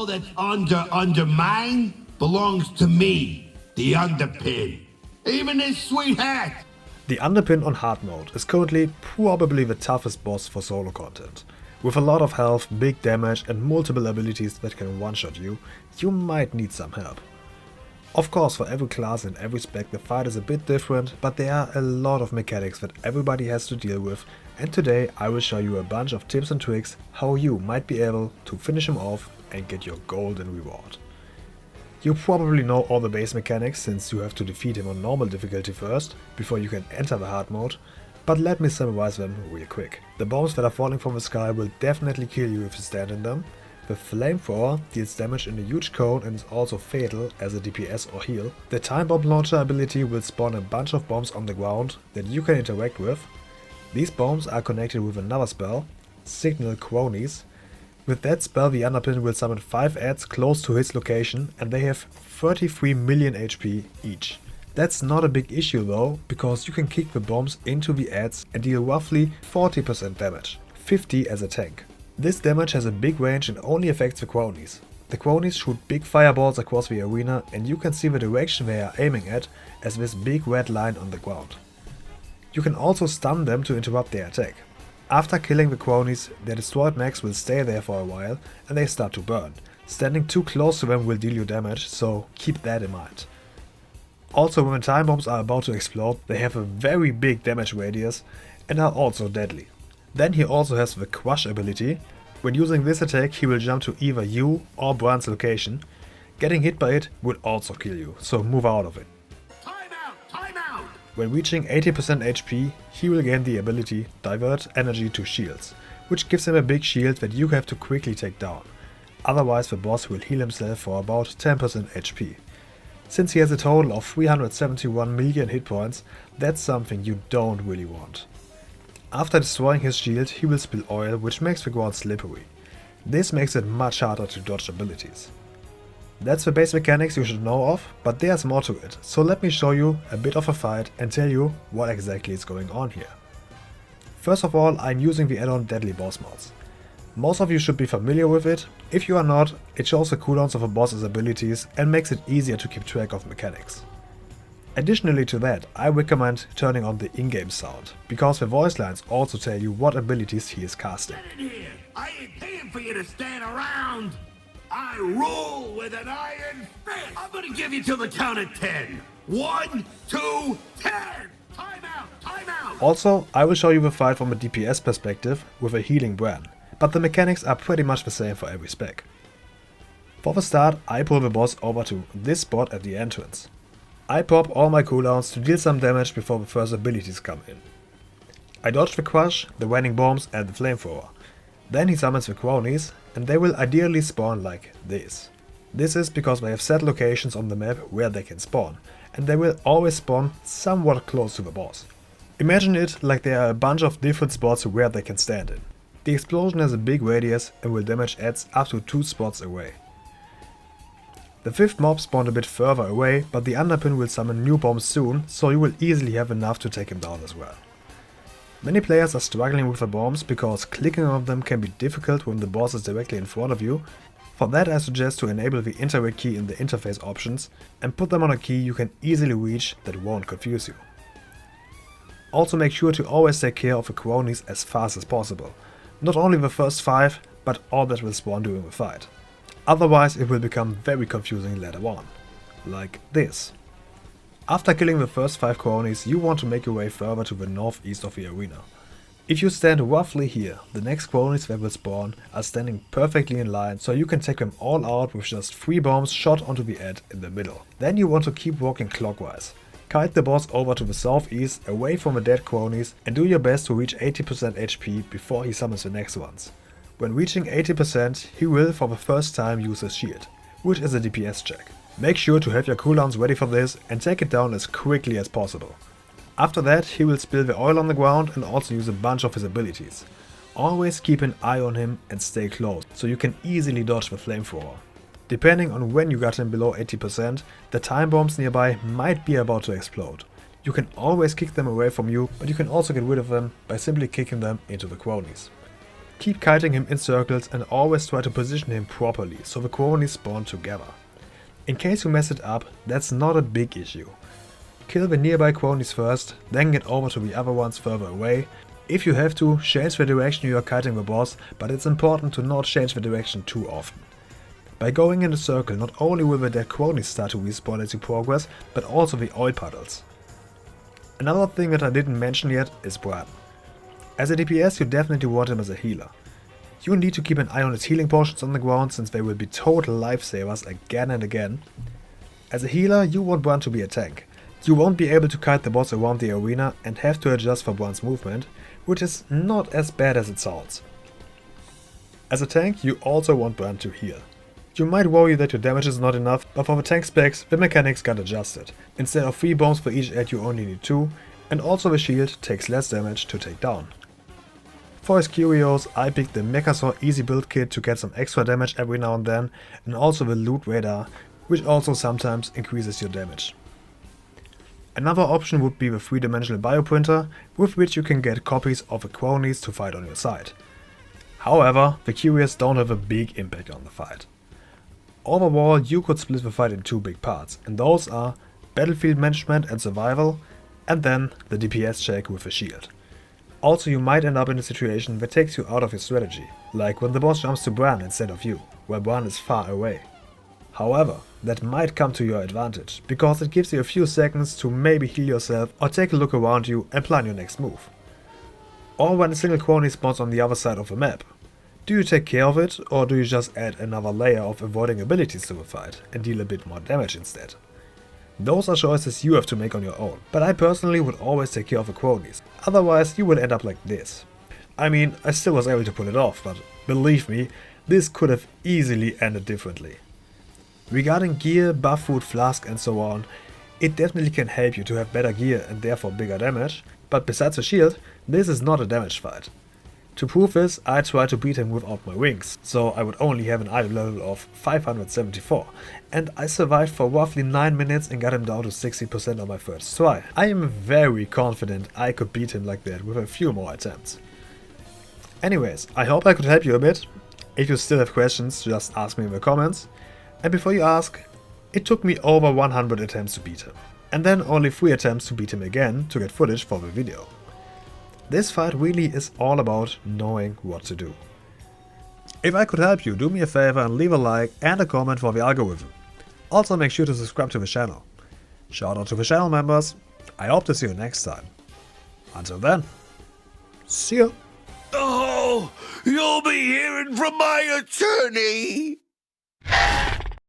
all that's under Undermine belongs to me, the Underpin. Even this sweet hat. The Underpin on hard mode is currently probably the toughest boss for solo content. With a lot of health, big damage and multiple abilities that can one-shot you, you might need some help. Of course, for every class and every spec the fight is a bit different, but there are a lot of mechanics that everybody has to deal with, and today I will show you a bunch of tips and tricks how you might be able to finish him off and get your golden reward. You probably know all the base mechanics since you have to defeat him on normal difficulty first, before you can enter the hard mode, but let me summarize them real quick. The bombs that are falling from the sky will definitely kill you if you stand in them. The flamethrower deals damage in a huge cone and is also fatal as a DPS or heal. The time bomb launcher ability will spawn a bunch of bombs on the ground that you can interact with. These bombs are connected with another spell, Signal Cronies. With that spell the Underpin will summon 5 adds close to his location and they have 33 million HP each. That's not a big issue though, because you can kick the bombs into the adds and deal roughly 40% damage, 50 as a tank. This damage has a big range and only affects the cronies. The cronies shoot big fireballs across the arena and you can see the direction they are aiming at as this big red line on the ground. You can also stun them to interrupt their attack. After killing the cronies, their destroyed mechs will stay there for a while and they start to burn. Standing too close to them will deal you damage, so keep that in mind. Also, when time bombs are about to explode, they have a very big damage radius and are also deadly. Then he also has the Crush ability. When using this attack he will jump to either you or Brand's location. Getting hit by it will also kill you, so move out of it. Time out! Time out! When reaching 80% HP, he will gain the ability Divert Energy to Shields, which gives him a big shield that you have to quickly take down. Otherwise the boss will heal himself for about 10% HP. Since he has a total of 371 million hit points, that's something you don't really want. After destroying his shield, he will spill oil, which makes the ground slippery. This makes it much harder to dodge abilities. That's the base mechanics you should know of, but there's more to it, so let me show you a bit of a fight and tell you what exactly is going on here. First of all, I'm using the add-on Deadly Boss Mods. Most of you should be familiar with it. If you are not, it shows the cooldowns of a boss's abilities and makes it easier to keep track of mechanics. Additionally to that, I recommend turning on the in-game sound, because the voice lines also tell you what abilities he is casting. Get in here! I ain't paying for you to stand around! I rule with an iron fist! I'm gonna give you till the count of 10. 1, 2, 10! Time out! Time out! Also, I will show you the fight from a DPS perspective with a healing Bran, but the mechanics are pretty much the same for every spec. For the start, I pull the boss over to this spot at the entrance. I pop all my cooldowns to deal some damage before the first abilities come in. I dodge the Crush, the Raining Bombs and the Flamethrower. Then he summons the cronies and they will ideally spawn like this. This is because they have set locations on the map where they can spawn, and they will always spawn somewhat close to the boss. Imagine it like there are a bunch of different spots where they can stand in. The explosion has a big radius and will damage adds up to 2 spots away. The 5th mob spawned a bit further away, but the Underpin will summon new bombs soon, so you will easily have enough to take him down as well. Many players are struggling with the bombs because clicking on them can be difficult when the boss is directly in front of you. For that I suggest to enable the interact key in the interface options and put them on a key you can easily reach that won't confuse you. Also make sure to always take care of the cronies as fast as possible. Not only the first 5, but all that will spawn during the fight. Otherwise it will become very confusing later on. Like this. After killing the first 5 cronies, you want to make your way further to the northeast of the arena. If you stand roughly here, the next cronies that will spawn are standing perfectly in line, so you can take them all out with just 3 bombs shot onto the ad in the middle. Then you want to keep walking clockwise. Kite the boss over to the southeast, away from the dead cronies, and do your best to reach 80% HP before he summons the next ones. When reaching 80%, he will for the first time use his shield, which is a DPS check. Make sure to have your cooldowns ready for this and take it down as quickly as possible. After that he will spill the oil on the ground and also use a bunch of his abilities. Always keep an eye on him and stay close, so you can easily dodge the flamethrower. Depending on when you got him below 80%, the time bombs nearby might be about to explode. You can always kick them away from you, but you can also get rid of them by simply kicking them into the cronies. Keep kiting him in circles and always try to position him properly so the cronies spawn together. In case you mess it up, that's not a big issue. Kill the nearby cronies first, then get over to the other ones further away. If you have to, change the direction you are kiting the boss, but it's important to not change the direction too often. By going in a circle, not only will the dead cronies start to respawn as you progress, but also the oil puddles. Another thing that I didn't mention yet is Bran. As a DPS, you definitely want him as a healer. You need to keep an eye on his healing potions on the ground, since they will be total lifesavers again and again. As a healer, you want Bran to be a tank. You won't be able to kite the boss around the arena and have to adjust for Bran's movement, which is not as bad as it sounds. As a tank, you also want Bran to heal. You might worry that your damage is not enough, but for the tank specs, the mechanics got adjusted. Instead of 3 bombs for each hit, you only need 2, and also the shield takes less damage to take down. For his curios, I picked the Mechasaur Easy Build Kit to get some extra damage every now and then, and also the Loot Radar, which also sometimes increases your damage. Another option would be the 3-dimensional bioprinter, with which you can get copies of the cronies to fight on your side. However, the curios don't have a big impact on the fight. Overall, you could split the fight in 2 big parts, and those are battlefield management and survival, and then the DPS check with the shield. Also, you might end up in a situation that takes you out of your strategy, like when the boss jumps to Bran instead of you, where Bran is far away. However, that might come to your advantage, because it gives you a few seconds to maybe heal yourself or take a look around you and plan your next move. Or when a single crony spawns on the other side of the map. Do you take care of it, or do you just add another layer of avoiding abilities to the fight and deal a bit more damage instead? Those are choices you have to make on your own, but I personally would always take care of the cronies, otherwise you would end up like this. I mean, I still was able to pull it off, but believe me, this could have easily ended differently. Regarding gear, buff food, flask and so on, it definitely can help you to have better gear and therefore bigger damage, but besides the shield, this is not a damage fight. To prove this, I tried to beat him without my wings, so I would only have an item level of 574, and I survived for roughly 9 minutes and got him down to 60% on my first try. I am very confident I could beat him like that with a few more attempts. Anyways, I hope I could help you a bit. If you still have questions, just ask me in the comments. And before you ask, it took me over 100 attempts to beat him, and then only 3 attempts to beat him again to get footage for the video. This fight really is all about knowing what to do. If I could help you, do me a favor and leave a like and a comment for the algorithm. Also make sure to subscribe to the channel. Shout out to the channel members. I hope to see you next time. Until then, see ya. Oh, you'll be hearing from my attorney.